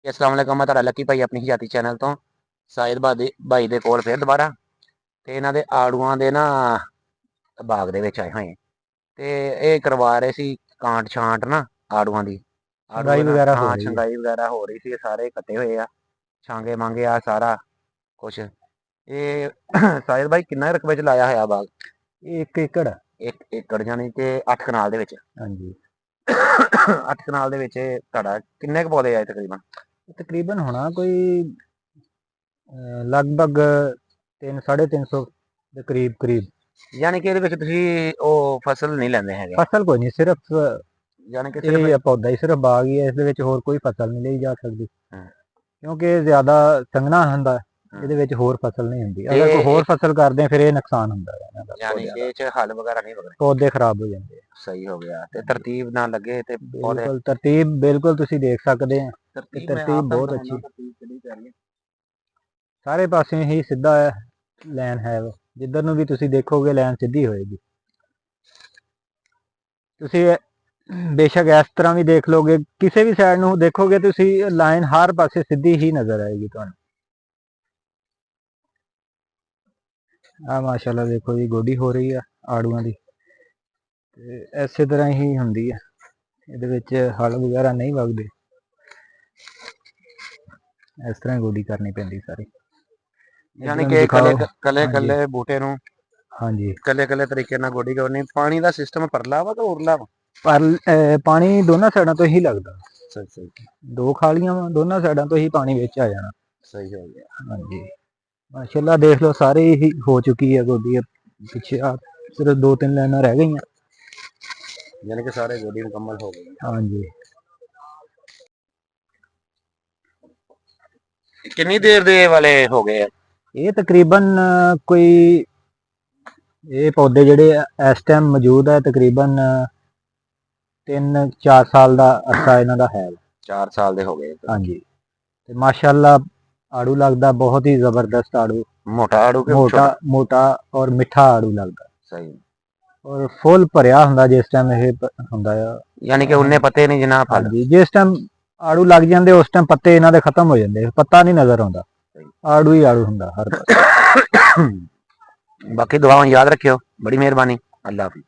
अस्सलाम वालेकुम, मैं ਤੁਹਾਡਾ ਲੱਕੀ ਭਾਈ ਆਪਣੀ ਹਯਾਤੀ ਚੈਨਲ ਤੋਂ ਸਾਇਦ ਭਾਈ ਦੇ ਕੋਲ ਫਿਰ ਦੁਬਾਰਾ ਤੇ ਇਹਨਾਂ ਦੇ ਆੜੂਆਂ ਦੇ ਨਾ ਬਾਗ ਦੇ ਵਿੱਚ ਆਏ ਹੋਏ ਤੇ ਇਹ ਕਰਵਾ ਰਹੇ ਸੀ ਕਾਂਟ ਛਾਂਟ ਨਾ ਆੜੂਆਂ ਦੀ ਛੰਗਾਈ ਵਗੈਰਾ ਹੋ ਹਾਂ ਰਹੀ ਹੈ। ਛੰਗਾਈ ਵਗੈਰਾ ਹੋ ਰਹੀ ਸੀ। ਇਹ ਸਾਰੇ ਕੱਟੇ ਹੋਏ ਆ ਛਾਂਗੇ ਮੰਗੇ ਆ ਸਾਰਾ ਕੁਛ। ਇਹ ਸਾਇਦ ਭਾਈ ਕਿੰਨਾ ਰਕਬੇ ਚ ਲਾਇਆ ਹੋਇਆ ਬਾਗ? 1 ਏਕੜ। 1 ਏਕੜ ਜਾਨੀ ਕਿ 8 ਕਨਾਲ ਦੇ ਵਿੱਚ। ਹਾਂਜੀ 8 ਕਨਾਲ ਦੇ ਵਿੱਚ ਤੁਹਾਡਾ ਕਿੰਨੇ ਕੁ ਪੌਦੇ ਆਏ ਤਕਰੀਬਨ? ਤਕਰੀਬਨ ਹੋਣਾ ਕੋਈ ਲਗਭਗ 350 ਦੇ ਕਰੀਬ। ਯਾਨੀ ਕਿ ਇਹਦੇ ਵਿੱਚ ਤੁਸੀਂ ਉਹ ਫਸਲ ਨਹੀਂ ਲੈਂਦੇ ਹੈਗੇ? ਫਸਲ ਕੋਈ ਨਹੀਂ, ਸਿਰਫ ਯਾਨੀ ਕਿ ਇਹ ਪੌਦਾ ਹੀ, ਸਿਰਫ ਬਾਗ ਹੀ ਹੈ। ਇਸ ਦੇ ਵਿੱਚ ਹੋਰ ਕੋਈ ਫਸਲ ਨਹੀਂ ਲਈ ਜਾ ਸਕਦੀ ਹਾਂ। ਕਿਉਂਕਿ ਇਹ ਜ਼ਿਆਦਾ ਸੰਘਣਾ ਹੁੰਦਾ। ਇਹਦੇ ਵਿੱਚ ਹੋਰ ਫਸਲ ਨਹੀਂ ਹੁੰਦੀ। ਅਗਰ ਕੋਈ ਹੋਰ ਫਸਲ ਕਰਦੇ ਆ ਫਿਰ ਇਹ ਨੁਕਸਾਨ ਹੁੰਦਾ ਹੈ ਇਹਨਾਂ ਦਾ। ਯਾਨੀ ਕਿ ਇਹ ਚ ਹਲ ਵਗੈਰਾ ਨਹੀਂ ਵਗਦੇ, ਪੌਦੇ ਖਰਾਬ ਹੋ ਜਾਂਦੇ ਆ। ਸਹੀ ਹੋ ਗਿਆ। ਤੇ ਤਰਤੀਬ ਨਾ ਲੱਗੇ ਤੇ ਪੌਦੇ ਬਿਲਕੁਲ ਤਰਤੀਬ, ਬਿਲਕੁਲ ਤੁਸੀਂ ਦੇਖ ਸਕਦੇ ਆ ਤਰਤੀਬ ਬਹੁਤ ਅੱਛੀ। ਸਾਰੇ ਪਾਸੇ ਹੀ ਸਿੱਧਾ ਲਾਈਨ ਹੈ, ਜਿੱਧਰ ਨੂੰ ਵੀ ਤੁਸੀਂ ਦੇਖੋਗੇ ਲਾਈਨ ਸਿੱਧੀ ਹੋਏਗੀ। ਤੁਸੀਂ ਬੇਸ਼ੱਕ ਇਸ ਤਰ੍ਹਾਂ ਵੀ ਦੇਖ ਲੋਗੇ, ਕਿਸੇ ਵੀ ਸਾਈਡ ਨੂੰ ਦੇਖੋਗੇ ਤੁਸੀਂ ਲਾਈਨ ਹਰ ਪਾਸੇ ਸਿੱਧੀ ਹੀ ਨਜ਼ਰ ਆਏਗੀ ਤੁਹਾਨੂੰ। ਆ ਮਾਸ਼ਾਅੱਲਾ ਦੇਖੋ ਜੀ, ਗੋਡੀ ਹੋ ਰਹੀ ਆ ਆੜੂਆਂ ਦੀ ਤੇ ਇਸੇ ਤਰ੍ਹਾਂ ਹੀ ਹੁੰਦੀ ਹੈ। ਇਹਦੇ ਵਿੱਚ ਹਲ ਵਗੈਰਾ ਨਹੀਂ ਵਗਦੇ, ਇਸ ਤਰ੍ਹਾਂ ਗੋਡੀ ਕਰਨੀ ਪੈਂਦੀ ਸਾਰੀ। ਯਾਨੀ ਕਿ ਕੱਲੇ ਬੂਟੇ ਨੂੰ ਹਾਂਜੀ ਕੱਲੇ ਤਰੀਕੇ ਨਾਲ ਗੋਡੀ ਕਰਨੀ। ਪਾਣੀ ਦਾ ਸਿਸਟਮ ਪਰਲਾ ਵਾ ਕਿ ਉਰਲਾ ਵਾ? ਪਰ ਪਾਣੀ ਦੋਨਾਂ ਸਾਈਡਾਂ ਤੋਂ ਹੀ ਲੱਗਦਾ। ਸਹੀ 2 ਖਾਲੀਆਂ ਵਾ, ਦੋਨਾਂ ਸਾਈਡਾਂ ਤੋਂ ਹੀ ਪਾਣੀ ਵਿੱਚ ਆ ਜਾਣਾ। ਸਹੀ ਹੋ ਗਿਆ। ਹਾਂਜੀ ਮਾਸ਼ਾਅੱਲਾ ਦੇਖ ਲਓ, ਸਾਰੇ ਹੀ ਹੋ ਚੁੱਕੀ ਹੈ ਗੋਡੀ। ਪਿੱਛੇ ਆ ਸਿਰਫ 2-3 ਲਾਈਨਾਂ ਰਹਿ ਗਈਆਂ, ਯਾਨੀ ਕਿ ਸਾਰੇ ਗੋਡੀ ਮੁਕੰਮਲ ਹੋ ਗਈ। ਹਾਂਜੀ ਕਿੰਨੀ ਦੇਰ ਦੇ ਵਾਲੇ ਹੋ ਗਏ ਆ ਇਹ? ਤਕਰੀਬਨ ਕੋਈ ਇਹ ਪੌਦੇ ਜਿਹੜੇ ਇਸ ਟਾਈਮ ਮੌਜੂਦ ਹੈ ਤਕਰੀਬਨ 3-4 ਸਾਲ ਦਾ ਅਰਸਾ ਇਹਨਾਂ ਦਾ ਹੈ। 4 ਸਾਲ ਦੇ ਹੋ ਗਏ। ਹਾਂਜੀ ਤੇ ਮਾਸ਼ਾਅੱਲਾ ਆੜੂ ਲੱਗਦਾ ਬਹੁਤ ਹੀ ਜ਼ਬਰਦਸਤ ਆੜੂ। ਮੋਟਾ ਆੜੂ ਕਿ ਮੋਟਾ ਔਰ ਮਿੱਠਾ ਆੜੂ ਲੱਗਦਾ। ਸਹੀ। ਔਰ ਫੁੱਲ ਭਰਿਆ ਹੁੰਦਾ ਜਿਸ ਟਾਈਮ ਇਹ ਹੁੰਦਾ ਆ। ਯਾਨੀ ਕਿ ਉਹਨੇ ਪੱਤੇ ਨਹੀਂ ਜਿੰਨਾ ਫਲ। ਹਾਂਜੀ ਜਿਸ ਟਾਈਮ ਆੜੂ ਲੱਗ ਜਾਂਦੇ ਉਸ ਟਾਈਮ ਪੱਤੇ ਇਹਨਾਂ ਦੇ ਖਤਮ ਹੋ ਜਾਂਦੇ, ਪੱਤਾ ਨਹੀਂ ਨਜ਼ਰ ਆਉਂਦਾ। ਆੜੂ ਹੀ ਆੜੂ ਹੁੰਦਾ ਹਰ ਪਾਸੇ। ਬਾਕੀ ਦੁਆਵਾਂ ਯਾਦ ਰੱਖਿਓ। ਬੜੀ ਮਿਹਰਬਾਨੀ। ਅੱਲਾਹ ਹਾਫਿਜ਼।